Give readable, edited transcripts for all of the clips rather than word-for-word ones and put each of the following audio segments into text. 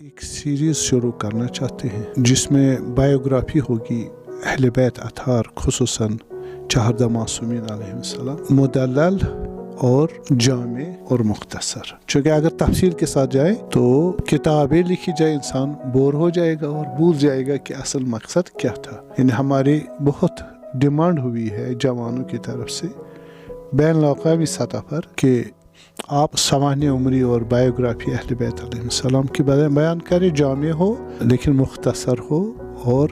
ایک سیریز شروع کرنا چاہتے ہیں جس میں بایوگرافی ہوگی اہل بیت اطہار خصوصاً 14 معصومین علیہ السلام، مدلل اور جامع اور مختصر، چونکہ اگر تفصیل کے ساتھ جائے تو کتابیں لکھی جائے انسان بور ہو جائے گا اور بھول جائے گا کہ اصل مقصد کیا تھا۔ یعنی ہماری بہت ڈیمانڈ ہوئی ہے جوانوں کی طرف سے بین الاقوامی سطح پر کہ آپ سوانح عمری اور بایوگرافی اہل بیت علیہ السلام کی بیان کریں، جامع ہو لیکن مختصر ہو اور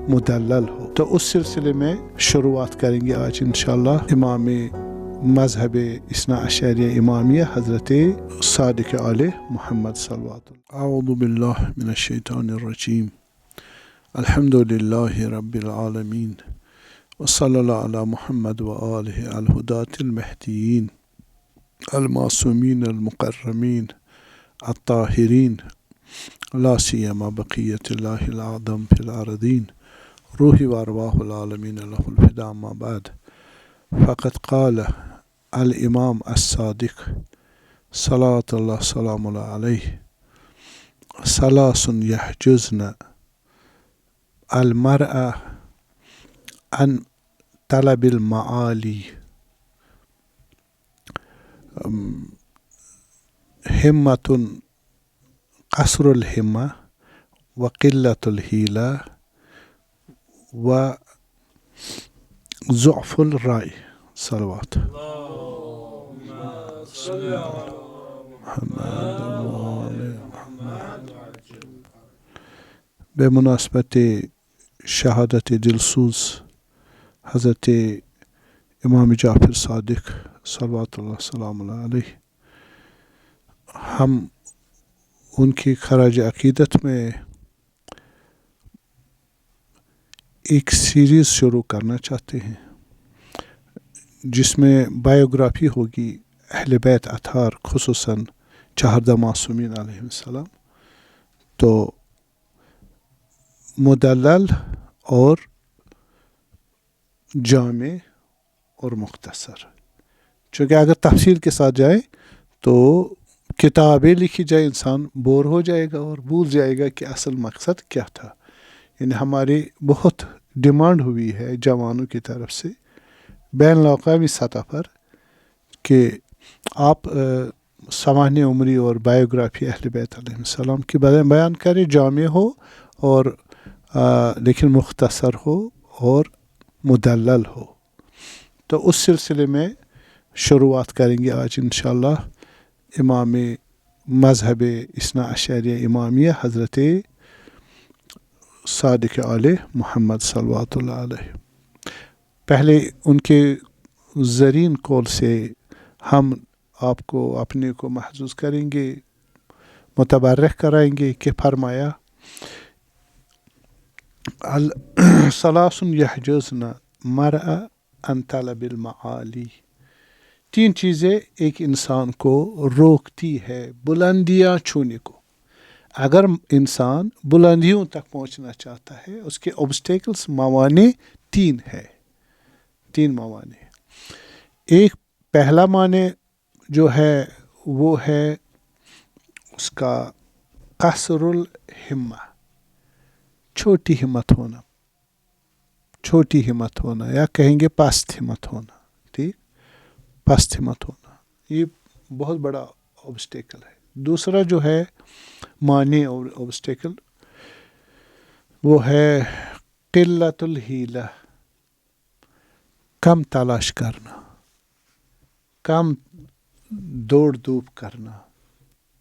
مدلل ہو۔ تو اس سلسلے میں شروعات کریں گے آج انشاءاللہ امام مذہب اثنا عشریہ امامیہ حضرت صادق آل محمد صلی اللہ علیہ وسلم۔ اعوذ باللہ من الشیطان الرجیم، الحمد للہ رب العالمین، وصلی اللہ علی محمد وآلہ الہداۃ المہدیین المعصومین المکرمین الطاہرین، لا سیما بقیت اللہ العظم فی الارضین، روح و ارواح العالمین لہ الفداء، اما بعد، فقد قال الامام الصادق صلوات اللہ سلام اللہ علیہ، ثلاث یحجزن المرء عن طلب المعالی، ہمت قصر الہمہ وقلت الحیلہ وضعف الرائے۔ صلوات بمناسبت شہادت دلسوز حضرت امام جعفر صادق صلوات اللہ سلام اللہ علیہ، ہم ان کی خراج عقیدت میں ایک سیریز شروع کرنا چاہتے ہیں جس میں بایوگرافی ہوگی اہل بیت اطہار خصوصاً 14 معصومین علیہ السلام، تو مدلل اور جامع اور مختصر، چونکہ اگر تفصیل کے ساتھ جائے تو کتابیں لکھی جائے انسان بور ہو جائے گا اور بھول جائے گا کہ اصل مقصد کیا تھا۔ یعنی ہماری بہت ڈیمانڈ ہوئی ہے جوانوں کی طرف سے بین الاقوامی سطح پر کہ آپ سوانح عمری اور بایوگرافی اہل بیت علیہ السلام کی بیان کریں، جامع ہو اور لیکن مختصر ہو اور مدلل ہو۔ تو اس سلسلے میں شروعات کریں گے آج انشاءاللہ امام مذہب اثنا عشریہ امامیہ حضرت صادق آل محمد صلوات اللہ علیہ۔ پہلے ان کے زرین قول سے ہم آپ کو اپنے کو محظوظ کریں گے، متبرک کرائیں گے کہ فرمایا ثلاث یحجزن مرء عن طلب المعالی، 3 چیزیں ایک انسان کو روکتی ہے بلندیاں چھونے کو۔ اگر انسان بلندیوں تک پہنچنا چاہتا ہے اس کے obstacles موانع 3 ہے، 3 موانع۔ ایک پہلا معنی جو ہے وہ ہے اس کا قصر الہمہ، چھوٹی ہمت ہونا، چھوٹی ہمت ہونا یا کہیں گے پست ہمت ہونا، ٹھیک، پست ہمت ہونا، یہ بہت بڑا obstacle ہے۔ دوسرا جو ہے معنی اور obstacle وہ ہے قلت الحیلہ، کم تلاش کرنا، کم دوڑ دھوپ کرنا،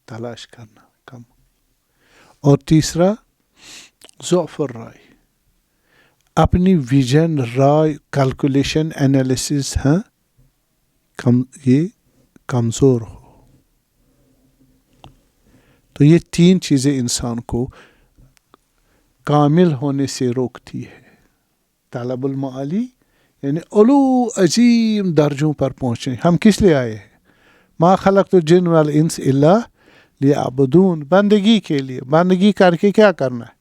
تلاش کرنا کم۔ اور تیسرا ضعف الرائے، اپنی ویژن، رائے، کیلکولیشن، انالیسس یہ کمزور ہو۔ تو یہ 3 چیزیں انسان کو کامل ہونے سے روکتی ہے۔ طلب المعالی یعنی علو عظیم درجوں پر پہنچے۔ ہم کس لیے آئے ہیں؟ ما خلقت الجن والانس الا لیعبدون، بندگی کے لیے۔ بندگی کر کے کیا کرنا ہے؟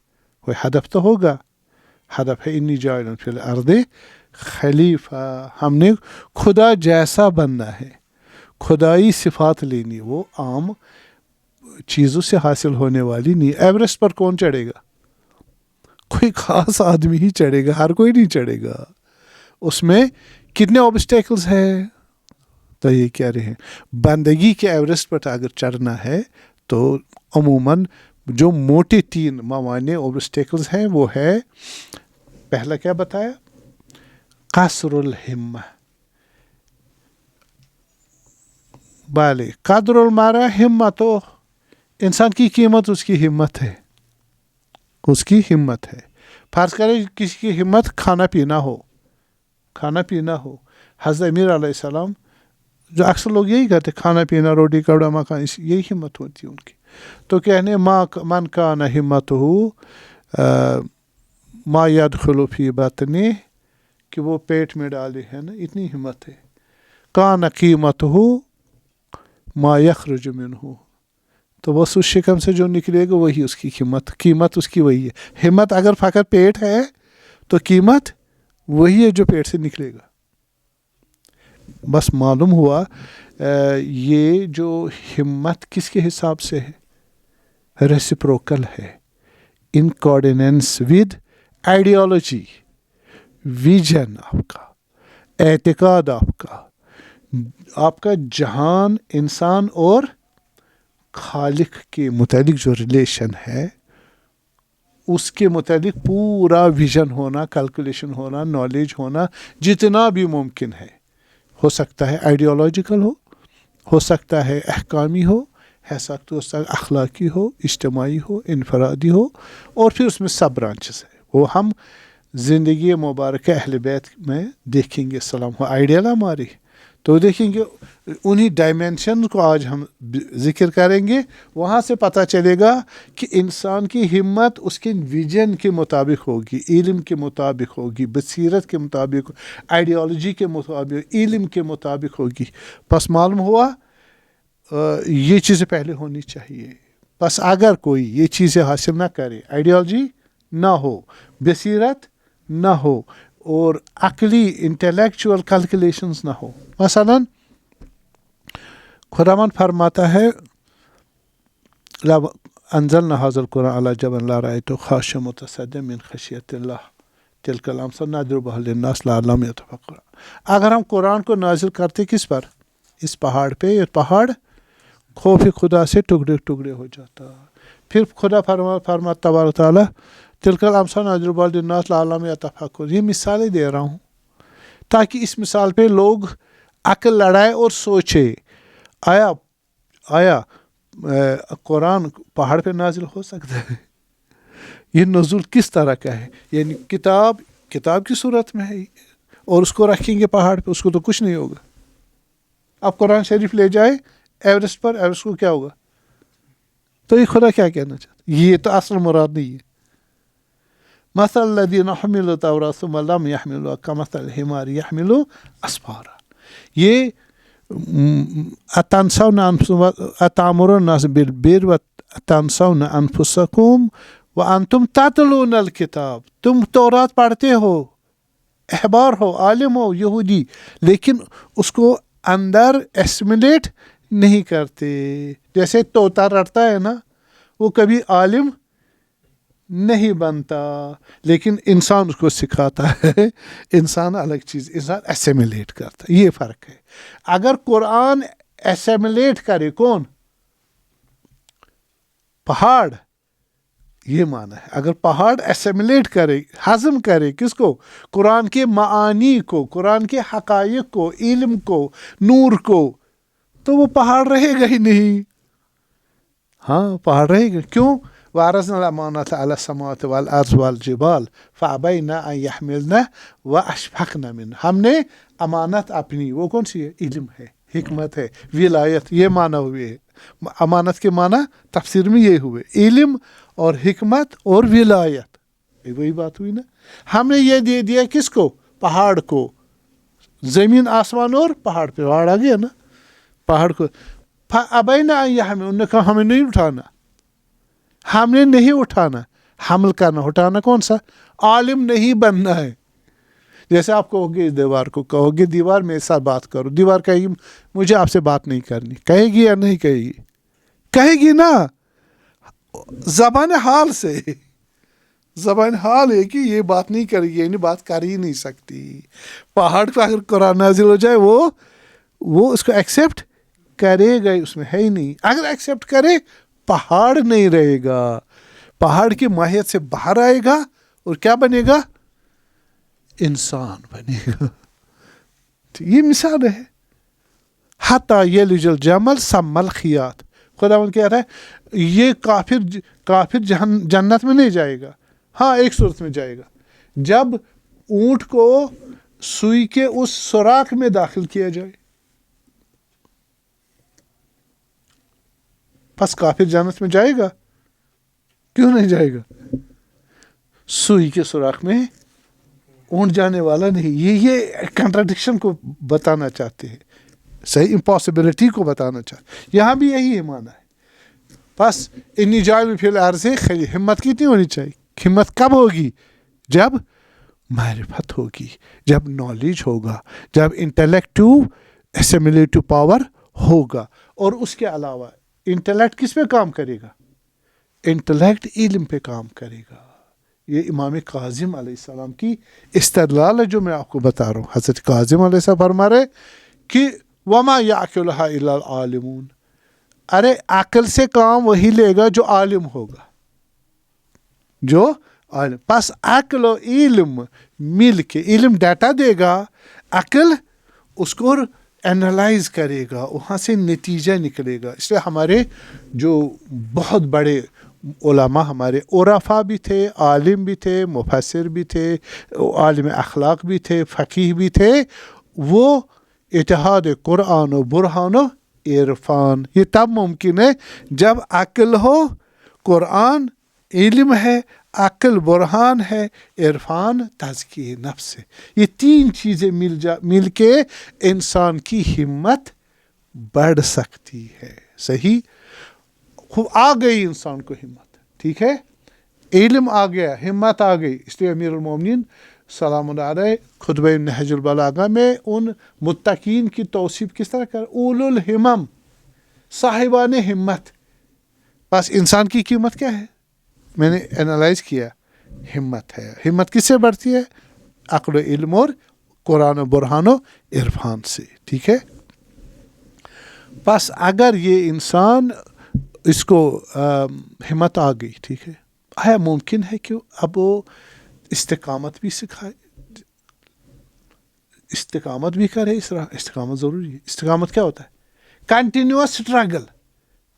کوئی ہدف تو ہوگا۔ ہدف ہے انی جاعل فی الارض خلیفہ، ہم نے خدا جیسا بننا ہے، خدائی صفات لینی۔ وہ عام چیزوں سے حاصل ہونے والی نہیں. ایوریسٹ پر کون چڑھے گا؟ کوئی خاص آدمی ہی چڑھے گا، ہر کوئی نہیں چڑھے گا. اس میں کتنے آبسٹیکلز ہیں؟ تو یہ کہہ رہے ہیں بندگی کے ایوریسٹ پر اگر چڑھنا ہے تو عموماً جو موٹے 3 موانع آبسٹیکلز ہیں وہ ہے، پہلا کیا بتایا؟ قصر الہمہ. بالے قدر المارا ہمت، تو انسان کی قیمت اس کی ہمت ہے، اس کی ہمت ہے. فرض کرے کسی کی ہمت کھانا پینا ہو، حضرت امیر علیہ السلام، جو اکثر لوگ یہی کہتے کھانا پینا، روٹی کپڑا مکان، یہی ہمت ہوتی ہے ان کی. تو کہنے من کان ہمت ہو ما یدخل فی بطنہ، کہ وہ پیٹ میں ڈالے ہے نا، اتنی ہمت ہے. کان قیمت ہو ما یخرج منہ، تو بس اس شکم سے جو نکلے گا وہی اس کی قیمت اس کی وہی ہے. ہمت اگر فقط پیٹ ہے تو قیمت وہی ہے جو پیٹ سے نکلے گا. بس معلوم ہوا یہ جو ہمت کس کے حساب سے ہے؟ ریسپروکل ہے، ان کوآرڈیننس ود آئیڈیالوجی، ویژن آپ کا، اعتقاد آپ کا جہان، انسان اور خالق کے متعلق جو ریلیشن ہے اس کے متعلق پورا ویژن ہونا، کیلکولیشن ہونا، نالج ہونا جتنا بھی ممکن ہے. ہو سکتا ہے آئیڈیالوجیکل ہو سکتا ہے احکامی ہو سکتا ہے اخلاقی ہو، اجتماعی ہو، انفرادی ہو، اور پھر اس میں سب برانچز ہیں. وہ ہم زندگی مبارکہ اہل بیت میں دیکھیں گے. سلام ہو آئیڈیل ہماری، تو دیکھیں گے انہی ڈائمینشن کو آج ہم ذکر کریں گے. وہاں سے پتہ چلے گا کہ انسان کی ہمت اس کے ویژن کے مطابق ہوگی، علم کے مطابق ہوگی، بصیرت کے مطابق، آئیڈیالوجی کے مطابق، علم کے مطابق ہوگی. پس معلوم ہوا یہ چیزیں پہلے ہونی چاہیے. بس اگر کوئی یہ چیزیں حاصل نہ کرے، آئیڈیالوجی نہ ہو، بصیرت نہ ہو، اور عقلی انٹلیکچوئل کیلکولیشنز نہ ہو. مثلا خداوند فرماتا ہے لو انزلنا هذا القرآن على جبل لرأيته خاشعا متصدعا من خشیۃ اللہ تلک الامثال نضربها للناس لعلهم يتفکرون. اگر ہم قرآن کو نازل کرتے کس پر؟ اس پہاڑ پہ. یہ پہاڑ خوف خدا سے ٹکڑے ٹکڑے ہو جاتا. پھر خدا فرماتا تبارک تعالیٰ تلک الامثال نضربها للناس لعلهم يتفکرون. یہ مثالیں دے رہا ہوں تاکہ اس مثال پہ لوگ عقل لڑائے اور سوچے آیا قرآن پہاڑ پہ نازل ہو سکتا ہے؟ یہ نزول کس طرح کا ہے؟ یعنی کتاب کی صورت میں ہے، اور اس کو رکھیں گے پہاڑ پہ، اس کو تو کچھ نہیں ہوگا. اب قرآن شریف لے جائے ایوریسٹ پر، ایوریسٹ کو کیا ہوگا؟ تو یہ خدا کیا کہنا چاہتا؟ یہ تو اصل مراد نہیں ہے. مثل الذین حملوا التوراۃ ثم لم يحملوها كمثل الحمار يحمل اسفارا. یہ اتأمرون الناس بالبر وتنسون انفسکم وانتم تتلون الکتاب. تم تورات پڑھتے ہو، احبار ہو، عالم ہو، یہودی، لیکن اس کو اندر ایسیملیٹ نہیں کرتے. جیسے طوطا رٹتا ہے نا، وہ کبھی عالم نہیں بنتا، لیکن انسان اس کو سکھاتا ہے. انسان الگ چیز، انسان ایسیملیٹ کرتا ہے. یہ فرق ہے. اگر قرآن ایسیملیٹ کرے، کون؟ پہاڑ. یہ معنی ہے. اگر پہاڑ ایسیملیٹ کرے، ہضم کرے کس کو؟ قرآن کے معانی کو، قرآن کے حقائق کو، علم کو، نور کو، تو وہ پہاڑ رہے گا ہی نہیں. ہاں پہاڑ رہے گا. کیوں؟ وَعَرَضْنَا الْأَمَانَةَ عَلَى السَّمَاوَاتِ وَالْأَرْضِ وَالْجِبَالِ فَأَبَيْنَ أَن يَحْمِلْنَهَا وَأَشْفَقْنَ مِنْهَا. ہم نے امانت اپنی، وہ کون سی ہے؟ علم ہے، حکمت ہے، ولایت. یہ معنی ہوئے. امانت کے معنی تفسیر میں یہ ہوئے، علم اور حکمت اور ولایت. وہی بات ہوئی نا. ہم نے یہ دے دیا کس کو؟ پہاڑ کو. زمین آسمان اور پہاڑ پہ پہاڑ آ گیا نا. پہاڑ کو فَأَبَيْنَ أَن يَحْمِلْنَهَا. انہوں نے کہا ہمیں نہیں اٹھانا، ہم نے نہیں اٹھانا. حمل کرنا، اٹھانا کون سا؟ عالم نہیں بننا ہے. جیسے آپ کہو گے اس دیوار کو، کہو گے دیوار میرے ساتھ بات کرو، دیوار کہے گی مجھے آپ سے بات نہیں کرنی. کہے گی یا نہیں کہے گی؟ کہے گی نا زبان حال سے، زبان حال ہے کہ یہ بات نہیں کرے گی، یعنی بات کر ہی نہیں سکتی. پہاڑ پہ اگر قرآن نازل ہو جائے وہ اس کو ایکسیپٹ کرے گا، اس میں ہے ہی نہیں. اگر ایکسیپٹ کرے پہاڑ نہیں رہے گا، پہاڑ کی ماہیت سے باہر آئے گا اور کیا بنے گا؟ انسان بنے گا. یہ مثال ہے. حتی یلج الجمل سم الخیاط، خداوند کہہ رہا ہے یہ کافر جنت میں نہیں جائے گا. ہاں ایک صورت میں جائے گا، جب اونٹ کو سوئی کے اس سوراخ میں داخل کیا جائے. پس کافر جنت میں جائے گا؟ کیوں نہیں جائے گا؟ سوئی کے سوراخ میں اونٹ جانے والا نہیں. یہ کنٹراڈکشن کو بتانا چاہتے ہیں، صحیح امپاسبلٹی کو بتانا چاہتے. یہاں بھی یہی ہے معنی ہے. بس انی جاعل فی الارض خلیفہ، ہمت کتنی ہونی چاہیے؟ ہمت کب ہوگی؟ جب معرفت ہوگی، جب نالج ہوگا، جب انٹلیکٹو اسیمیلیٹو پاور ہوگا. اور اس کے علاوہ انٹلیکٹ کس پہ کام کرے گا؟ انٹلیکٹ علم پہ کام کرے گا. یہ امام کاظم علیہ السلام کی استدلال ہے جو میں آپ کو بتا رہا ہوں. حضرت کاظم علیہ السلام فرما رہے کہ وما یعقلها الا العالمون، ارے عقل سے کام وہی لے گا جو عالم ہوگا، جو عالم. پس عقل و علم مل کے، علم ڈیٹا دے گا، عقل اس کو اینالائز کرے گا، وہاں سے نتیجہ نکلے گا. اس لیے ہمارے جو بہت بڑے علماء، ہمارے عرفاء بھی تھے، عالم بھی تھے، مفسر بھی تھے، عالم اخلاق بھی تھے، فقیہ بھی تھے، وہ اتحاد قرآن و برہان و عرفان یہ تب ممکن ہے جب عقل ہو، قرآن علم ہے، عقل برہان ہے، عرفان تزکیہ نفس ہے. یہ تین چیزیں مل کے انسان کی ہمت بڑھ سکتی ہے. صحیح، خوب آ گئی انسان کو ہمت، ٹھیک ہے، علم آ گیا، ہمت آ گئی. اس لیے امیر المومنین سلام اللہ علیہ خطبہ نہج البلاغہ میں ان متقین کی توصیف کس طرح کر، اولو الہمم، صاحبان ہمت. بس انسان کی قیمت کیا ہے؟ میں نے انالائز کیا، ہمت ہے. ہمت کس سے بڑھتی ہے؟ عقل و علم اور قرآن و برہان و عرفان سے. ٹھیک ہے، بس اگر یہ انسان اس کو ہمت آ گئی، ٹھیک ہے، آیا ممکن ہے کہ اب وہ استقامت بھی سکھائے، استقامت بھی کرے اس راہ؟ استقامت ضروری ہے. استقامت کیا ہوتا ہے؟ Continuous struggle,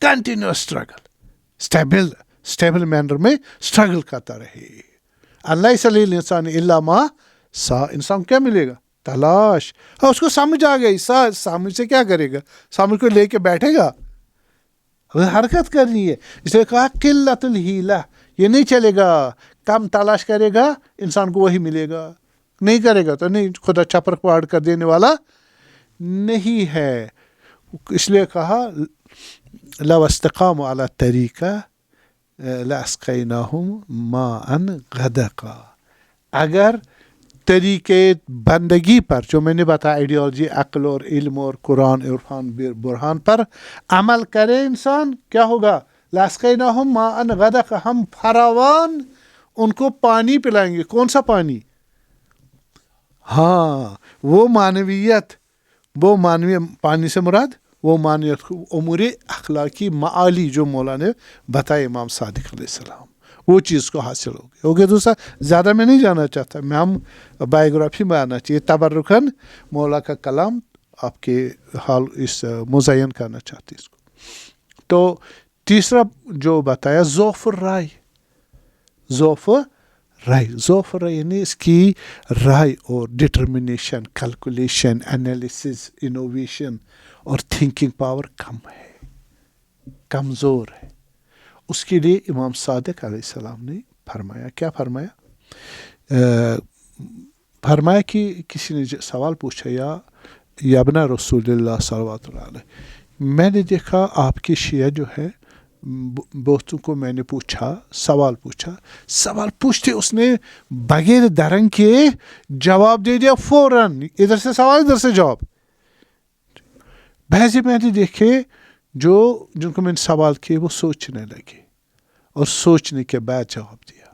continuous struggle, stable manner میں اسٹرگل کرتا رہے. اللہ صلی الانسان الا ما سا، انسان کیا ملے گا؟ تلاش. ہاں اس کو سمجھ آ گئی، سمجھ سے کیا کرے گا؟ سمجھ کو لے کے بیٹھے گا، حرکت کرنی ہے. اس لیے کہا قلت الحیلہ، یہ نہیں چلے گا. کم تلاش کرے گا انسان کو وہی ملے گا، نہیں کرے گا تو نہیں. خدا چھپر پاڑ کر دینے والا نہیں ہے. اس لیے کہا لو استقاموا علی الطریقہ لاسقیناہم ماء غدقا، اگر طریقے بندگی پر جو میں نے بتایا، آئیڈیالوجی عقل اور علم اور قرآن عرفان برہان پر عمل کرے انسان، کیا ہوگا؟ لاسقیناہم ماء غدقا، ہم فراوان ان کو پانی پلائیں گے. کون سا پانی؟ ہاں وہ معنویت، وہ معنوی پانی سے مراد وہ معنویت، امور اخلاقی معالی جو مولانا نے بتائے امام صادق علیہ السلام، وہ چیز کو حاصل ہو گیا. دوسرا زیادہ میں نہیں جانا چاہتا، میں ہم بائیوگرافی میں آنا چاہیے. تبرکن مولا کا کلام آپ کے حال اس مزین کرنا چاہتے اس کو. تو تیسرا جو بتایا ضعف الرائے، ضعف رائے یعنی اس کی رائے اور ڈٹرمنیشن، کیلکولیشن، انالیسس، انوویشن اور تھنکنگ پاور کم ہے، کمزور ہے. اس کے لیے امام صادق علیہ السلام نے فرمایا، کیا فرمایا؟ فرمایا کہ کسی نے سوال پوچھا، یا ابن رسول اللہ صلوات اللہ علیہ، میں نے دیکھا آپ کی شیعہ جو ہے، دوستوں کو میں نے پوچھا، سوال پوچھتے اس نے بغیر درنگ کے جواب دے دیا فوراً، ادھر سے سوال ادھر سے جواب. بحث میں نے دیکھے جن کو میں نے سوال کیے وہ سوچنے لگے اور سوچنے کے بعد جواب دیا.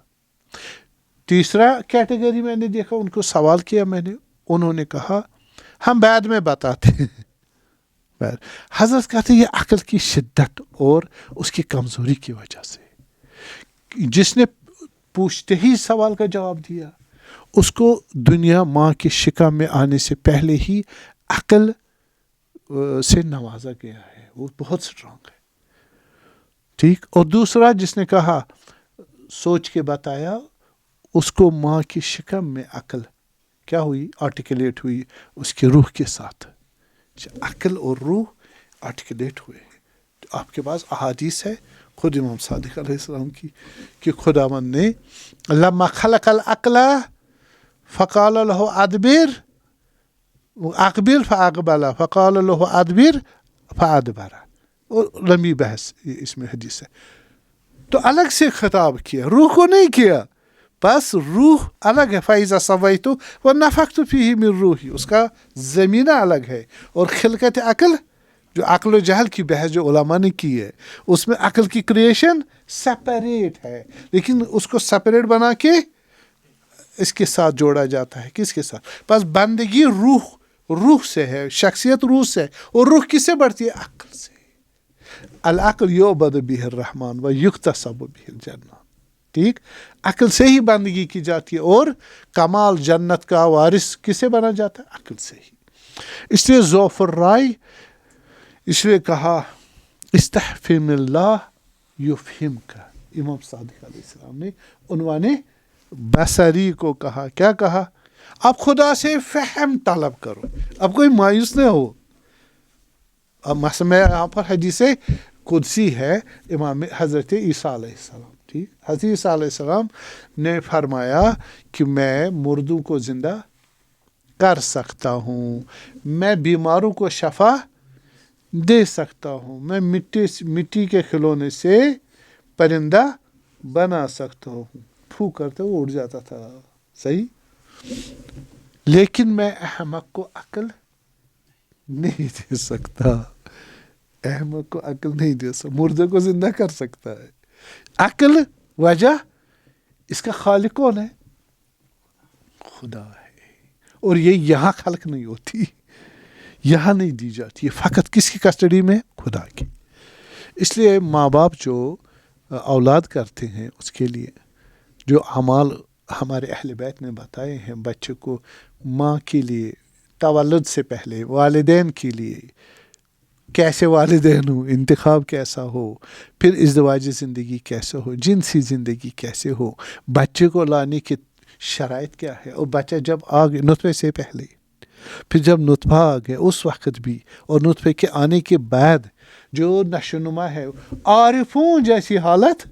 تیسرا کیٹیگری میں نے دیکھا، ان کو سوال کیا میں نے، انہوں نے کہا ہم بعد میں بتاتے ہیں. حضرت کہتے ہیں یہ عقل کی شدت اور اس کی کمزوری کی وجہ سے. جس نے پوچھتے ہی سوال کا جواب دیا اس کو دنیا ماں کے شکم میں آنے سے پہلے ہی عقل سے نوازا گیا ہے، وہ بہت سٹرانگ ہے. ٹھیک. اور دوسرا جس نے کہا سوچ کے بتایا، اس کو ماں کی شکم میں عقل کیا ہوئی؟ آرٹیکولیٹ ہوئی اس کی روح کے ساتھ. عقل اور روح آرٹیکولیٹ ہوئے. آپ کے پاس احادیث ہے خود امام صادق علیہ السلام کی کہ خداوند نے لما خلق العقل فقال له ادبر اقبل فاقبل فقال له ادبر فادبر. اور لمبی بحث اس میں حدیث ہے. تو الگ سے خطاب کیا، روح کو نہیں کیا. بس روح الگ ہے. فَإِذَا سَوَيْتُ وَنَفَخْتُ فِيهِ مِن روحی، اس کا زمینہ الگ ہے. اور خلقت عقل، جو عقل و جہل کی بحث جو علماء نے کی ہے، اس میں عقل کی کریشن سپریٹ ہے، لیکن اس کو سپریٹ بنا کے اس کے ساتھ جوڑا جاتا ہے. کس کے ساتھ؟ بس بندگی روح سے ہے، شخصیت روح سے ہے. اور روح کس سے بڑھتی ہے؟ عقل سے. العقل یعبد بہ الرحمن و یکتسب بہ الجنہ. ٹھیک. عقل سے ہی بندگی کی جاتی ہے اور کمال جنت کا وارث کس سے بنا جاتا ہے؟ عقل سے ہی. اس لیے ضعف الرائے، اس لیے کہا استحفم اللہ یفہمک. امام صادق علیہ السلام نے عنوان بصری کو کہا. کیا کہا؟ اب خدا سے فہم طلب کرو، اب کوئی مایوس نہ ہو. اب مثلا میں یہاں پر حدیث قدسی ہے امام حضرت عیسیٰ علیہ السلام. ٹھیک. حضرت عیسیٰ علیہ السلام نے فرمایا کہ میں مردوں کو زندہ کر سکتا ہوں، میں بیماروں کو شفا دے سکتا ہوں، میں مٹی کے کھلونے سے پرندہ بنا سکتا ہوں. پھو کرتے وہ اڑ جاتا تھا. صحیح. لیکن میں احمق کو عقل نہیں دے سکتا. احمق کو عقل نہیں دے سکتا. مردے کو زندہ کر سکتا ہے. عقل وجہ اس کا خالق کون ہے؟ خدا ہے. اور یہ یہاں خلق نہیں ہوتی، یہاں نہیں دی جاتی، یہ فقط کس کی کسٹڈی میں؟ خدا کی. اس لیے ماں باپ جو اولاد کرتے ہیں اس کے لیے جو اعمال ہمارے اہل بیت نے بتائے ہیں بچے کو ماں کے لیے تولد سے پہلے، والدین کے لیے کیسے والدین ہو، انتخاب کیسا ہو، پھر ازدواجی زندگی کیسے ہو، جنسی زندگی کیسے ہو، بچے کو لانے کی شرائط کیا ہے. اور بچہ جب آ گئے نطفے سے پہلے، پھر جب نطفہ آ گیا اس وقت بھی، اور نطفے کے آنے کے بعد جو نشو نما ہے، عارفوں جیسی حالت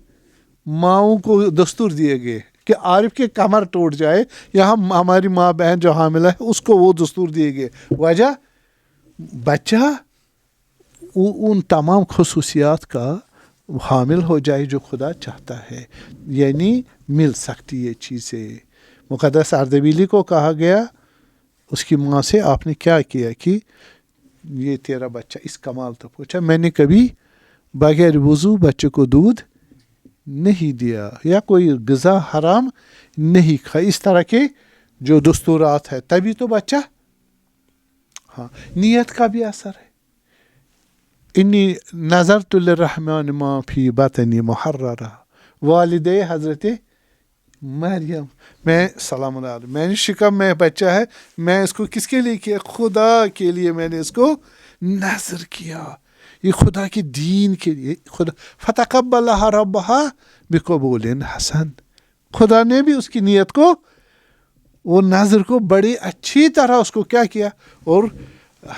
ماؤں کو دستور دیے گئے کہ عارف کے کمر ٹوٹ جائے، یہاں ہماری ماں بہن جو حاملہ ہے اس کو وہ دستور دیے گئے. وجہ بچہ ان تمام خصوصیات کا حامل ہو جائے جو خدا چاہتا ہے، یعنی مل سکتی یہ چیزیں. مقدس اردبیلی کو کہا گیا اس کی ماں سے، آپ نے کیا کیا کہ یہ تیرا بچہ اس کمال تک پہنچا؟ میں نے کبھی بغیر وضو بچے کو دودھ نہیں دیا یا کوئی غذا حرام نہیں کھائی. اس طرح کے جو دستورات ہے، تبھی تو بچہ. ہاں، نیت کا بھی اثر ہے. انی نظرت للرحمن ما فی بطنی محررہ. والد حضرت مریم، میں سلام اللہ علیہ، میں نے شکم میں بچہ ہے، میں اس کو کس کے لیے کیا؟ خدا کے لیے میں نے اس کو نظر کیا، یہ خدا کے دین کے لیے. خدا فتقبلها ربها بقبول حسن. خدا نے بھی اس کی نیت کو، وہ نظر کو بڑی اچھی طرح اس کو کیا کیا، اور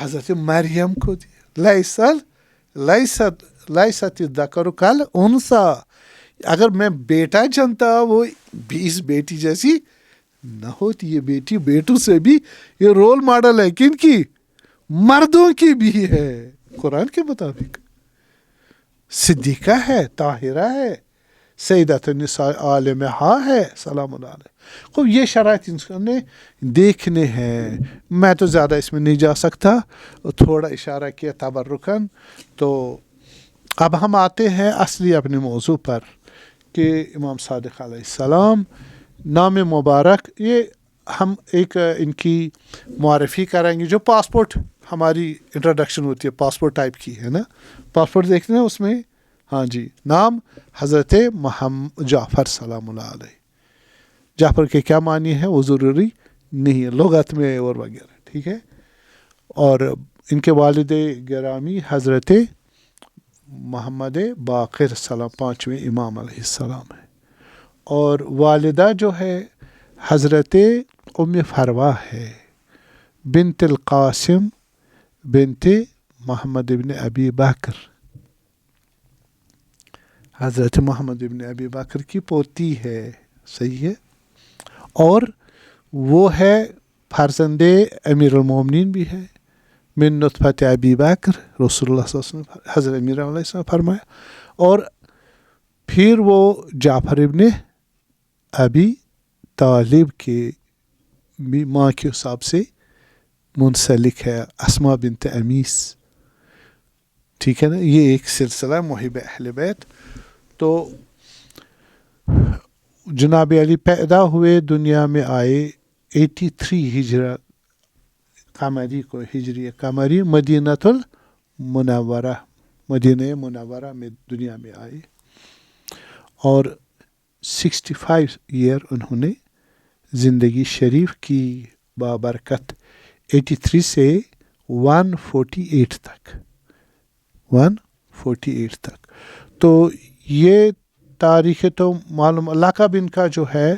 حضرت مریم کو دیا. لیست الذکر کالانثی. اگر میں بیٹا جنتا وہ بھی اس بیٹی جیسی نہ ہوتی. یہ بیٹی بیٹوں سے بھی یہ رول ماڈل ہے. کن کی؟ مردوں کی بھی ہے قرآن کے مطابق. صدیقہ ہے، طاہرہ ہے، سیدۃ النساء عالمہ ہے، سلام اللہ علیہ. خوب یہ شرائط انسان نے دیکھنے ہیں. میں تو زیادہ اس میں نہیں جا سکتا، تھوڑا اشارہ کیا تبرکن. تو اب ہم آتے ہیں اصلی اپنے موضوع پر کہ امام صادق علیہ السلام نام مبارک، یہ ہم ایک ان کی معرفی کریں گے، جو پاسپورٹ ہماری انٹروڈکشن ہوتی ہے پاسپورٹ ٹائپ کی ہے نا، پاسپورٹ دیکھتے ہیں اس میں، ہاں جی، نام حضرت محمد جعفر سلام اللہ علیہ. جعفر کے کیا معنی ہے وہ ضروری نہیں ہے لغت میں اور وغیرہ، ٹھیک ہے. اور ان کے والد گرامی حضرت محمد باقر سلام، پانچویں امام علیہ السلام ہے. اور والدہ جو ہے حضرت ام فروا ہے، بنت القاسم بنت محمد ابن ابی بکر، حضرت محمد ابن ابی بکر کی پوتی ہے، صحیح ہے. اور وہ ہے فرزند امیر المومنین بھی ہے، من نطفت ابی بکر، رسول اللہ صلی اللہ علیہ وسلم حضرت امیر علیہ السلام فرمایا. اور پھر وہ جعفر ابن ابی طالب کے بھی ماں کے حساب سے منسلک ہے، اسما بنت امیس، ٹھیک ہے نا. یہ ایک سلسلہ محب اہل بیت. تو جناب علی پیدا ہوئے، دنیا میں آئے 83 ہجرہ قمری کو، ہجری قمری، مدینۃ المنورہ، مدینہ منورہ میں دنیا میں آئے. اور 65 ایئر انہوں نے زندگی شریف کی بابرکت، 83 سے 148 تک، 148 تک. تو یہ تاریخ تو معلوم. لقب ان کا جو ہے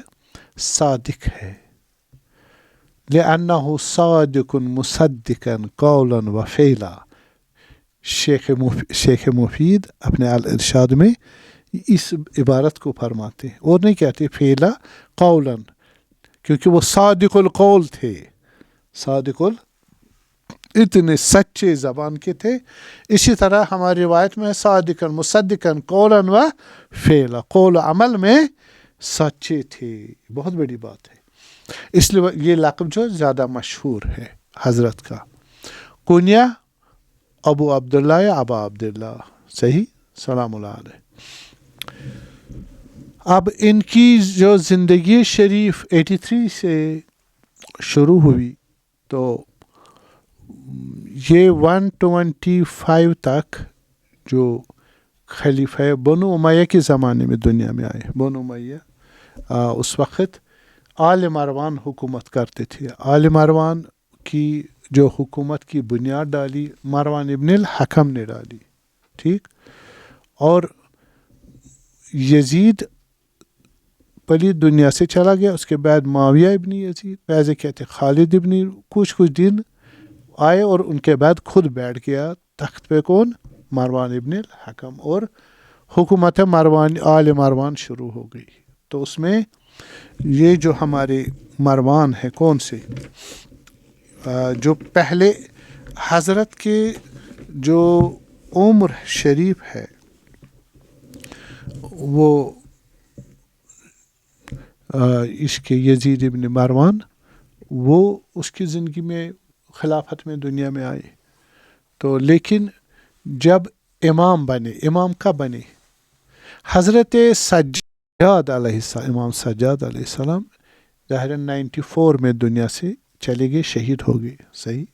صادق ہے، لأنہ صادق مصدقا قولا و فعلا. شیخ مفید اپنے الارشاد میں اس عبارت کو فرماتے ہیں، اور نہیں کہتے فعلا قولا، کیونکہ وہ صادق القول تھے، صادق اتنے سچے زبان کے تھے. اسی طرح ہماری روایت میں صادقا مصدقا قولا و فعلا، قول و عمل میں سچے تھے. بہت بڑی بات ہے، اس لیے یہ لقب جو زیادہ مشہور ہے حضرت کا. کنیا ابو عبداللہ یا ابا عبداللہ، صحیح، سلام اللہ علیہ. اب ان کی جو زندگی شریف 83 سے شروع ہوئی تو یہ 125 تک جو خلیفہ بنو امیہ کے زمانے میں دنیا میں آئے. بنو امیہ اس وقت آل مروان حکومت کرتے تھے. آل مروان کی جو حکومت کی بنیاد ڈالی مروان ابن الحکم نے ڈالی، ٹھیک. اور یزید پلی دنیا سے چلا گیا. اس کے بعد معاویہ ابن یزید، پہلے کہتے خالد ابن، کچھ دن آئے اور ان کے بعد خود بیٹھ گیا تخت پہ. کون؟ مروان ابن الحکم. اور حکومت مروان، آل مروان شروع ہو گئی. تو اس میں یہ جو ہمارے مروان ہے کون سے، جو پہلے حضرت کے جو عمر شریف ہے وہ اس کے یزید ابن مروان، وہ اس کی زندگی میں خلافت میں دنیا میں آئے. تو لیکن جب امام بنے، امام کب بنے؟ حضرت سجاد علیہ السلام، امام سجاد علیہ السلام ظاہر 94 میں دنیا سے چلے گئے، شہید ہو گئے، صحیح.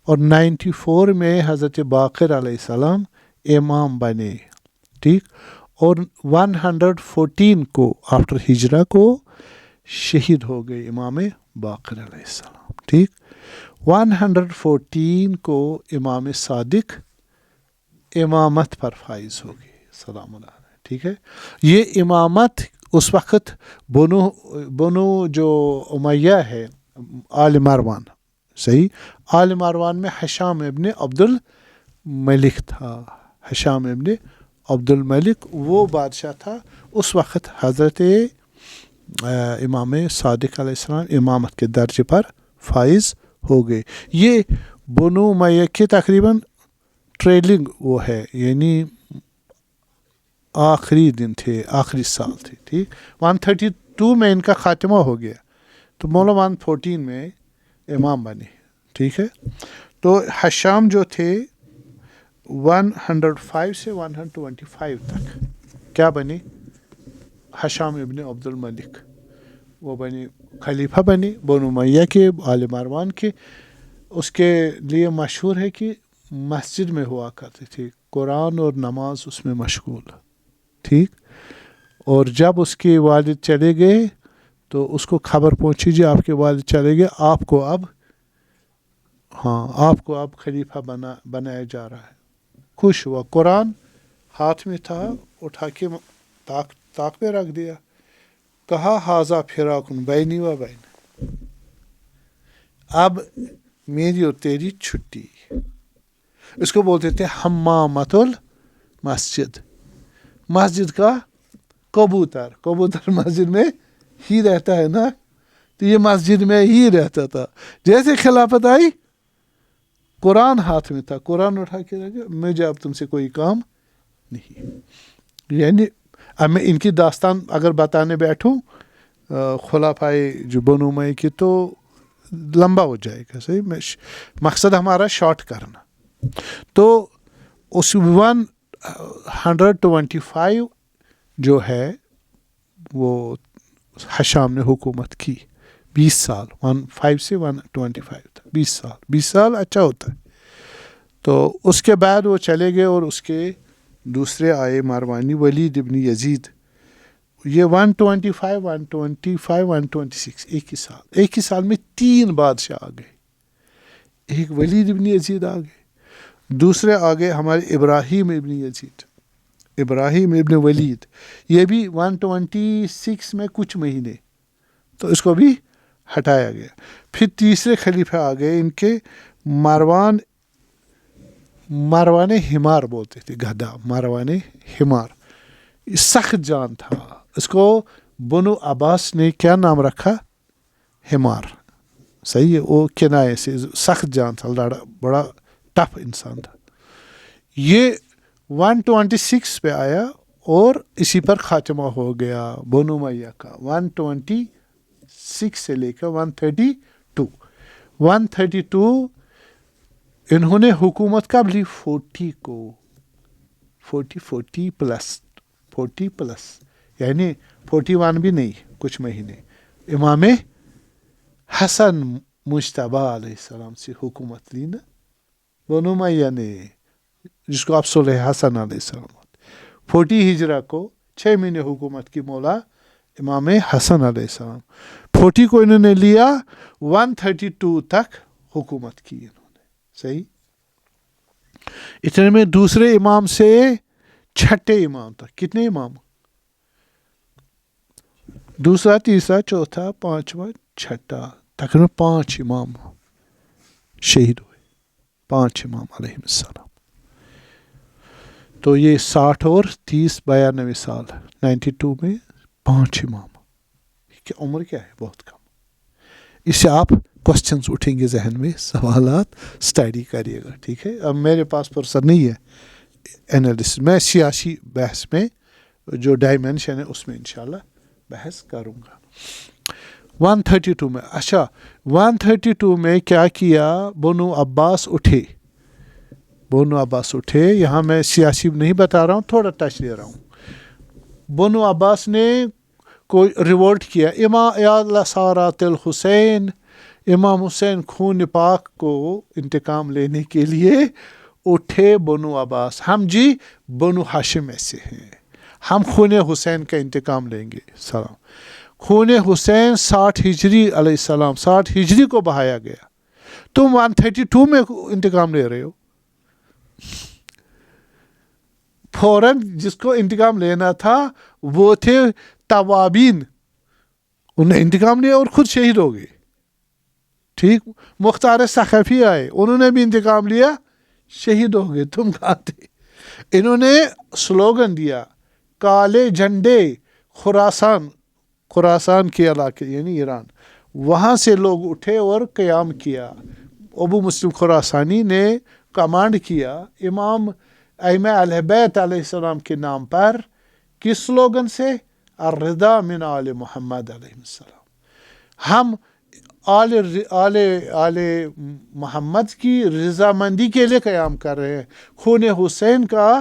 اور 94 میں حضرت باقر علیہ السلام امام بنے، ٹھیک. اور 114 کو آفٹر ہجرہ کو شہید ہو گئے امام باقر علیہ السلام، ٹھیک. 114 کو امام صادق امامت پر فائز ہو گئے، سلام اللہ علیہ، ٹھیک ہے. یہ امامت اس وقت بنو جو امیہ ہے، آل مروان، صحیح. آل مروان میں ہشام ابن عبد الملک تھا، ہشام ابن عبد الملک وہ بادشاہ تھا. اس وقت حضرت امام صادق علیہ السلام امامت کے درجے پر فائز ہو گئے. یہ بنو امیہ کے تقریباً ٹریلنگ وہ ہے، یعنی آخری دن تھے، آخری سال تھے، ٹھیک. 132 میں ان کا خاتمہ ہو گیا، تو مولا 114 میں امام بنے، ٹھیک ہے. تو ہشام جو تھے 105 سے 125 تک کیا بنے؟ ہشام ابن عبد الملک، وہ بنے خلیفہ بنے بنو امیہ کے، آل مروان کے. اس کے لیے مشہور ہے کہ مسجد میں ہوا کرتے تھے، قرآن اور نماز اس میں مشغول. ٹھیک. اور جب اس کے والد چلے گئے تو اس کو خبر پہنچی جی آپ کے والد چلے گئے، آپ کو اب خلیفہ بنایا جا رہا ہے. خوش ہوا، قرآن ہاتھ میں تھا، اٹھا کے طاق پہ رکھ دیا، کہا حاذا فراق بینی و بین، اب میری اور تیری چھٹی. اس کو بولتے تھے حمامۃ المسجد، مسجد کا کبوتر. کبوتر مسجد میں ہی رہتا ہے نا، تو یہ مسجد میں ہی رہتا تھا. جیسے خلافت آئی قرآن ہاتھ میں تھا، قرآن اٹھا کے رکھا، مجھے اب تم سے کوئی کام نہیں. یعنی اب میں ان کی داستان اگر بتانے بیٹھوں خلفائے جو بنو امیہ کی تو لمبا ہو جائے گا. صحیح، میں مقصد ہمارا شارٹ کرنا. تو اس 125 جو ہے وہ ہشام نے حکومت کی 20 سال، 15 سے 125 تک 20 سال اچھا ہوتا ہے. تو اس کے بعد وہ چلے گئے اور اس کے دوسرے آئے مروانی ولید ابن یزید. یہ 125 126 ایک ہی سال میں 3 بادشاہ آ گئے. ایک ولید ابن یزید آ گئے، دوسرے آ گئے ہمارے ابراہیم ابن یزید، ابراہیم ابن ولید. یہ بھی 126 میں کچھ مہینے، تو اس کو بھی ہٹایا گیا. پھر تیسرے خلیفہ آ گئے ان کے مروان حمار بولتے تھے، گدھا، مروان حمار. سخت جان تھا. اس کو بنو عباس نے کیا نام رکھا؟ حمار. صحیح ہے، وہ کنائے سے سخت جان تھا، بڑا ٹف انسان تھا. یہ 126 پہ آیا اور اسی پر خاتمہ ہو گیا بنو امیہ کا. 126 سے لے کر 132 انہوں نے حکومت کب لی؟ 40 کو، 40 پلس یعنی 41 بھی نہیں، کچھ مہینے. امام حسن مجتبی علیہ السلام سے حکومت لی نا بنو امیہ نے، جس کو آپ صلح حسن علیہ السلام. 40 ہجرہ کو 6 مہینے حکومت کی مولا امام حسن علیہ السلام. 40 کو انہوں نے لیا، 132 تک حکومت کی انہوں نے. صحیح. اتنے میں دوسرے امام سے چھٹے امام تک. کتنے امام؟ دوسرا، تیسرا، چوتھا، پانچواں، چھٹا، تقریباً 5 امام شہید ہوئے. 5 امام علیہ السلام. تو یہ 60 اور 30 92 سال 92 میں 5 امام. عمر کیا ہے؟ بہت کم. اس سے آپ کوسچنز اٹھیں گے ذہن میں، سوالات اسٹڈی کریے گا. ٹھیک ہے. اب میرے پاس فرصت نہیں ہے انالیسس میں، سیاسی بحث میں جو ڈائمینشن ہے اس میں انشاءاللہ بحث کروں گا. 132 میں، اچھا 132 میں کیا کیا؟ بنو عباس اٹھے. یہاں میں سیاسی نہیں بتا رہا ہوں، تھوڑا ٹچ لے رہا ہوں. بنو عباس نے کوئی ریولٹ کیا. سارات الحسین، امام حسین خون پاک کو انتقام لینے کے لیے اٹھے بنو عباس. ہم جی بنو ہاشم سے ہیں، ہم خون حسین کا انتقام لیں گے. سلام. خون حسین 60 ہجری علیہ السلام، 60 ہجری کو بہایا گیا. تم 132 میں انتقام لے رہے ہو. فوراً جس کو انتقام لینا تھا وہ تھے توابین، انہوں نے انتقام لیا اور خود شہید ہو گئے. ٹھیک. مختار ثقفی آئے، انہوں نے بھی انتقام لیا، شہید ہو گئے. تم کہاں تھے؟ انہوں نے سلوگن دیا کالے جھنڈے خراسان کے علاقے یعنی ایران، وہاں سے لوگ اٹھے اور قیام کیا. ابو مسلم خراسانی نے کمانڈ کیا امام ائمہ اہل بیت علیہ السلام کے نام پر. کس سلوگن سے؟ الرضا من آل محمد علیہ السلام. ہم آل محمد کی رضامندی کے لیے قیام کر رہے ہیں. خون حسین کا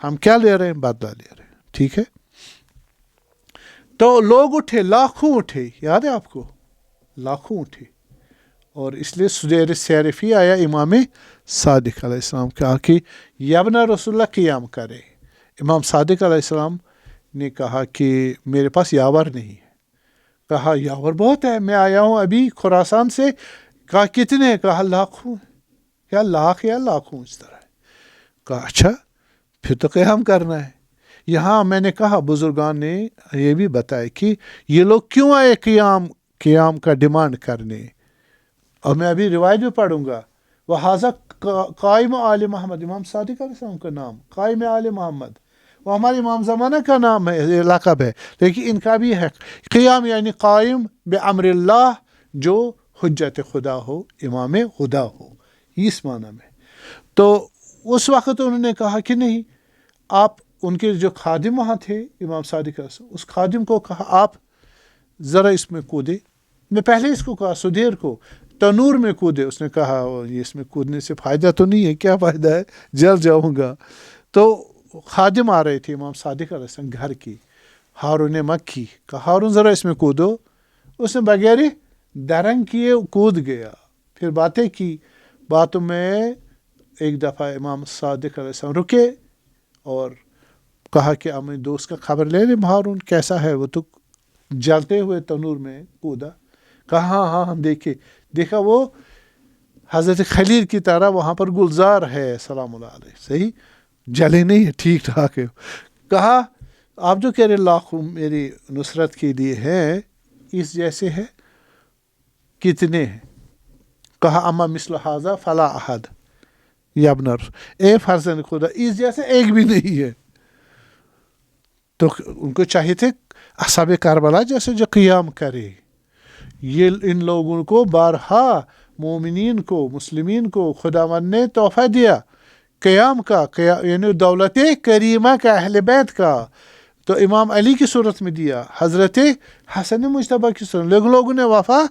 ہم کیا لے رہے ہیں؟ بدلہ لے رہے ہیں. ٹھیک ہے. تو لوگ اٹھے، لاکھوں اٹھے، یاد ہے آپ کو؟ لاکھوں اٹھے. اور اس لیے سدیر سیرفی آیا امام صادق علیہ السلام کہا کہ یبن رسول اللہ قیام کرے. امام صادق علیہ السلام نے کہا کہ میرے پاس یاور نہیں ہے. کہا یاور بہت ہے، میں آیا ہوں ابھی خراسان سے. کہا کتنے؟ کہا لاکھوں. یا لاکھ یا لاکھوں اس طرح ہے. کہا اچھا پھر تو قیام کرنا ہے. یہاں میں نے کہا بزرگان نے یہ بھی بتایا کہ یہ لوگ کیوں آئے قیام کا ڈیمانڈ کرنے. اور میں ابھی روایت بھی پڑھوں گا. وَحَذَا قائم آل محمد، امام صادق علیہ السلام کا نام قائم آل محمد، وہ ہمارے امام زمانہ کا نام ہے، لقب ہے، لیکن ان کا بھی ہے. قیام یعنی قائم بامر اللہ، جو حجت خدا ہو، امام خدا ہو، اس معنی میں. تو اس وقت انہوں نے کہا کہ نہیں، آپ ان کے جو خادم وہاں تھے امام صادق علیہ السلام، اس خادم کو کہا آپ ذرا اس میں کودے. میں پہلے اس کو کہا سدیر کو تنور میں کودے. اس نے کہا یہ اس میں کودنے سے فائدہ تو نہیں ہے. کیا فائدہ ہے، جل جاؤں گا. تو خادم آ رہے تھے امام صادق علیہ السلام گھر کی، ہارون مکی. کہا ہارون ذرا اس میں کودو. اس نے بغیر درنگ کیے کود گیا. پھر باتیں کی. باتوں میں ایک دفعہ امام صادق علیہ السلام رکے اور کہا کہ اپنے دوست کا خبر لے لیں ہارون کیسا ہے. وہ تو جلتے ہوئے تنور میں کودا. کہا ہاں ہم دیکھا وہ حضرت خلیل کی طرح وہاں پر گلزار ہے سلام اللہ علیہ. صحیح جلے نہیں ہے، ٹھیک ٹھاک ہے. کہا آپ جو کہہ رہے لاکھوں میری نصرت کے لیے ہیں، اس جیسے ہے کتنے ہیں؟ کہا اما مثل ھذا فلا احد یا ابن اے فرزند خدا، اس جیسے ایک بھی نہیں ہے. تو ان کو چاہیے تھے اصحاب کربلا جیسے جو قیام کرے. یہ ان لوگوں کو بارہا مومنین کو، مسلمین کو خداوند نے تحفہ دیا قیام کا، یعنی دولت کریمہ کا، اہل بیت کا. تو امام علی کی صورت میں دیا، حضرت حسن مجتبیٰ کی صورت، لیکن لوگوں نے وفا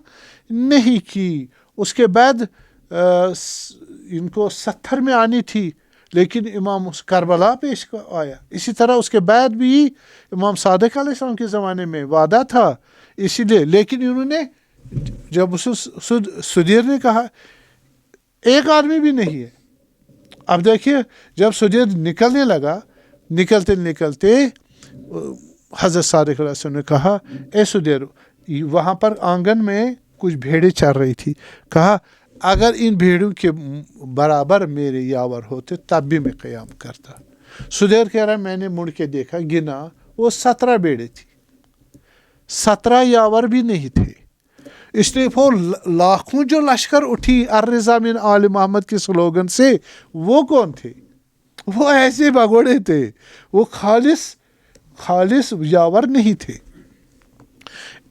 نہیں کی. اس کے بعد ان کو 70 میں آنی تھی، لیکن امام کربلا پیش آیا. اسی طرح اس کے بعد بھی امام صادق علیہ السلام کے زمانے میں وعدہ تھا، اسی لیے. لیکن انہوں نے جب سدیر نے کہا ایک آدمی بھی نہیں ہے. اب دیکھیے جب سدیر نکلنے لگا، نکلتے حضرت صادق علیہ السلام نے کہا اے سدیر، وہاں پر آنگن میں کچھ بھیڑیں چل رہی تھی. کہا اگر ان بھیڑوں کے برابر میرے یاور ہوتے تب بھی میں قیام کرتا. سدیر کہہ رہا میں نے مڑ کے دیکھا، گنا وہ 17 بھیڑیں تھی، 17 یاور بھی نہیں تھے. اس لیے وہ لاکھوں جو لشکر اٹھی الرضا من آل محمد کے سلوگن سے، وہ کون تھے؟ وہ ایسے بگوڑے تھے، وہ خالص یاور نہیں تھے.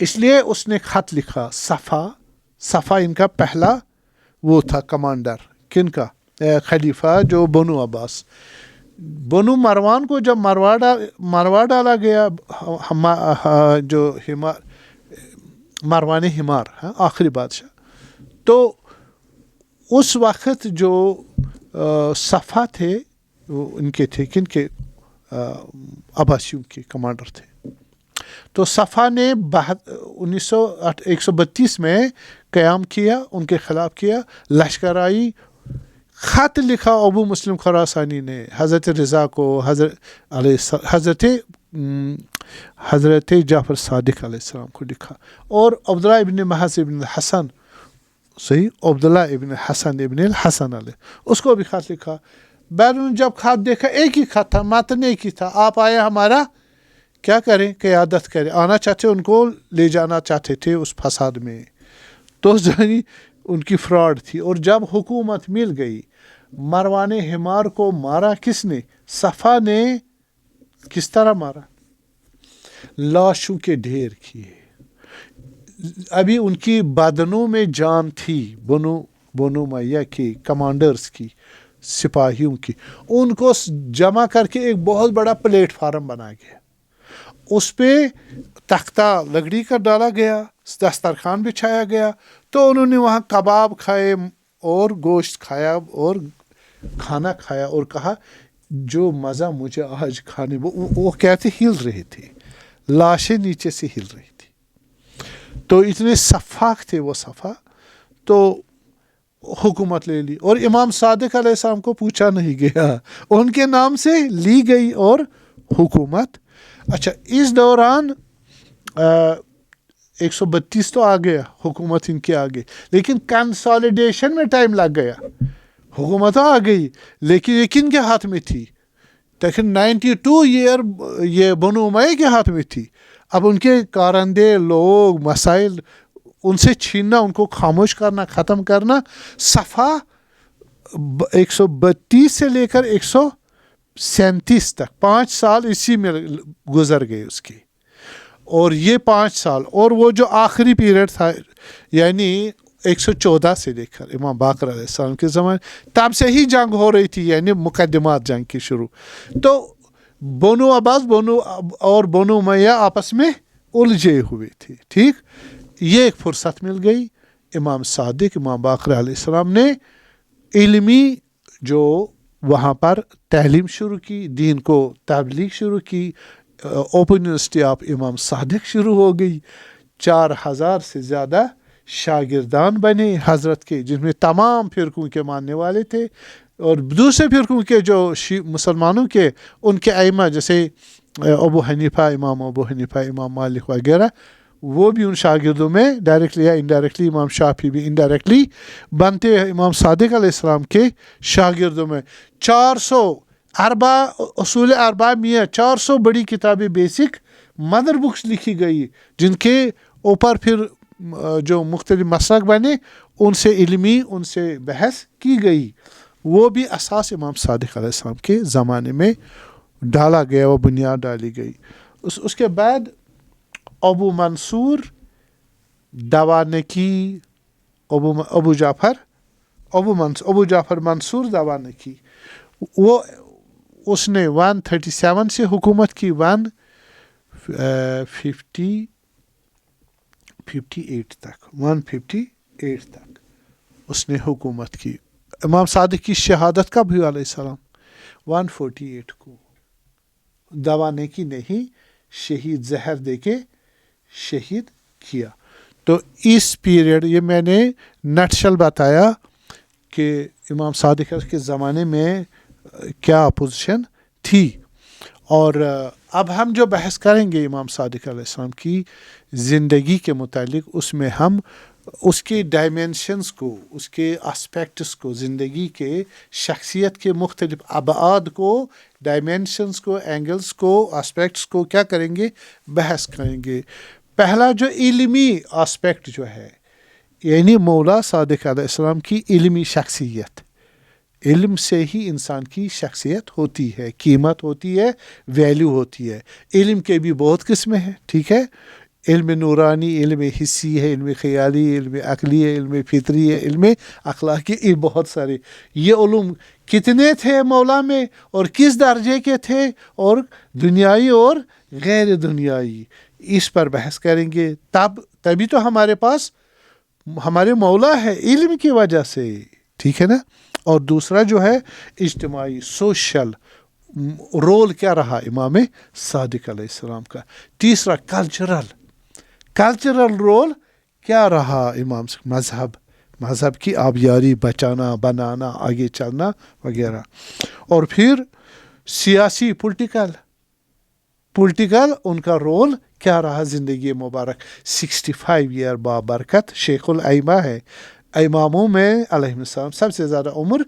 اس لیے اس نے خط لکھا. صفا ان کا پہلا وہ تھا کمانڈر، کن کا؟ خلیفہ جو بنو عباس. بنو مروان کو جب مروا ڈالا گیا، جو مروان حمار آخری بادشاہ، تو اس وقت جو صفا تھے وہ ان کے تھے، کن کے؟ عباسیوں کے کمانڈر تھے. تو صفا نے 132 میں قیام کیا، ان کے خلاف کیا، لشکر آئی. خط لکھا ابو مسلم خراسانی نے حضرت رضا کو، حضرت جعفر صادق علیہ السلام کو لکھا، اور عبداللہ ابن محض ابن الحسن، صحیح، عبداللہ ابن حسن ابن الحسن علیہ، اس کو بھی خط لکھا. بعد میں جب خط دیکھا ایک ہی خط تھا، متن ایک ہی تھا، آپ آئے ہمارا کیا کریں، قیادت کریں. آنا چاہتے ان کو لے جانا چاہتے تھے اس فساد میں. تو یعنی ان کی فراڈ تھی. اور جب حکومت مل گئی، مروان حمار کو مارا کس نے؟ صفا نے. کس طرح مارا؟ لاشوں کے ڈھیر کیے. ابھی ان کی بدنوں میں جان تھی، بنو میاں کی کمانڈرز کی، سپاہیوں کی. ان کو جمع کر کے ایک بہت بڑا پلیٹ فارم بنا گیا، اس پہ تختہ لکڑی کا ڈالا گیا, دسترخوان بچھایا گیا, تو انہوں نے وہاں کباب کھائے اور گوشت کھایا اور کھانا کھایا اور کہا جو مزہ مجھے آج کھانے, وہ کہتے ہل رہے تھے, لاشیں نیچے سے ہل رہی تھی, تو اتنے شفاق تھے وہ صفا. تو حکومت لے لی اور امام صادق علیہ السلام کو پوچھا نہیں گیا, ان کے نام سے لی گئی اور حکومت. اچھا, اس دوران 132 تو آ گیا, حکومت ان کے آگے, لیکن کنسالیڈیشن میں ٹائم لگ گیا. حکومت آ گئی لیکن یہ کن کے ہاتھ میں تھی؟ لیکن 92 ایئر یہ بنو امیہ کے ہاتھ میں تھی. اب ان کے کارندے لوگ مسائل ان سے چھیننا, ان کو خاموش کرنا, ختم کرنا. صفا 132 سے لے کر 137 تک 5 سال اسی میں گزر گئے اس کے, اور یہ 5 سال اور وہ جو آخری پیریڈ تھا یعنی 114 سے لے کر امام باقر علیہ السلام کے زمانے, تب سے ہی جنگ ہو رہی تھی, یعنی مقدمات جنگ کی شروع. تو بنو عباس اور بنو امیہ آپس میں الجھے ہوئے تھے. ٹھیک, یہ ایک فرصت مل گئی. امام صادق امام باقر علیہ السلام نے علمی جو وہاں پر تعلیم شروع کی, دین کو تبلیغ شروع کی. اوپن یونیورسٹی آف امام صادق شروع ہو گئی. 4000 سے زیادہ شاگردان بنے حضرت کے, جن میں تمام فرقوں کے ماننے والے تھے, اور دوسرے فرقوں کے جو مسلمانوں کے ان کے ائمہ جیسے ابو حنیفہ, امام ابو حنیفہ, امام مالک وغیرہ, وہ بھی ان شاگردوں میں ڈائریکٹلی یا انڈائریکٹلی, امام شافعی بھی انڈائریکٹلی بنتے ہیں امام صادق علیہ السلام کے شاگردوں میں. 400 اصول اربعہ میں 400 بڑی کتابیں بیسک مدر بکس لکھی گئی, جن کے اوپر پھر جو مختلف مسلک بنے ان سے علمی ان سے بحث کی گئی. وہ بھی اساس امام صادق علیہ السلام کے زمانے میں ڈالا گیا, وہ بنیاد ڈالی گئی. اس کے بعد ابو منصور دوانکی, ابو جعفر منصور دوانکی, وہ اس نے 137 سے حکومت کی 158 تک اس نے حکومت کی. امام صادق کی شہادت کب ہوئی علیہ السلام؟ 148 کو. دوانکی نے ہی شہید زہر دے کے شہید کیا. تو اس پیریڈ, یہ میں نے نٹشل بتایا کہ امام صادق کے زمانے میں کیا اپوزیشن تھی. اور اب ہم جو بحث کریں گے امام صادق علیہ السلام کی زندگی کے متعلق, اس میں ہم اس کے ڈائمینشنز کو, اس کے اسپیکٹس کو, زندگی کے شخصیت کے مختلف ابعاد کو, ڈائمینشنز کو, اینگلز کو, اسپیکٹس کو کیا کریں گے, بحث کریں گے. پہلا جو علمی اسپیکٹ جو ہے, یعنی مولا صادق علیہ السلام کی علمی شخصیت. علم سے ہی انسان کی شخصیت ہوتی ہے, قیمت ہوتی ہے, ویلیو ہوتی ہے. علم کے بھی بہت قسمیں ہیں, ٹھیک ہے. علم نورانی, علم حسی ہے, علم خیالی, علم عقلی ہے, علم فطری ہے, علم اخلاقی, یہ بہت سارے. یہ علوم کتنے تھے مولا میں اور کس درجے کے تھے, اور دنیائی اور غیر دنیائی, اس پر بحث کریں گے. تبھی تو ہمارے پاس ہمارے مولا ہے, علم کی وجہ سے, ٹھیک ہے نا. اور دوسرا جو ہے اجتماعی, سوشل رول کیا رہا امام صادق علیہ السلام کا. تیسرا کلچرل رول کیا رہا امام, مذہب کی آبیاری, بچانا, بنانا, آگے چلنا وغیرہ. اور پھر سیاسی پولیٹیکل ان کا رول کیا رہا زندگی مبارک. 65 ایئر بابرکت شیخ الائمہ ہے. اماموں میں علیہ السلام سب سے زیادہ عمر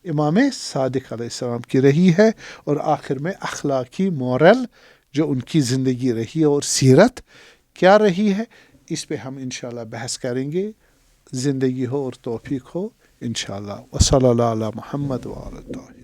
امام صادق علیہ السلام کی رہی ہے. اور آخر میں اخلاقی مورل جو ان کی زندگی رہی ہے اور سیرت کیا رہی ہے, اس پہ ہم انشاءاللہ بحث کریں گے. زندگی ہو اور توفیق ہو انشاءاللہ. وصلی اللہ علی محمد وعلی آلہ.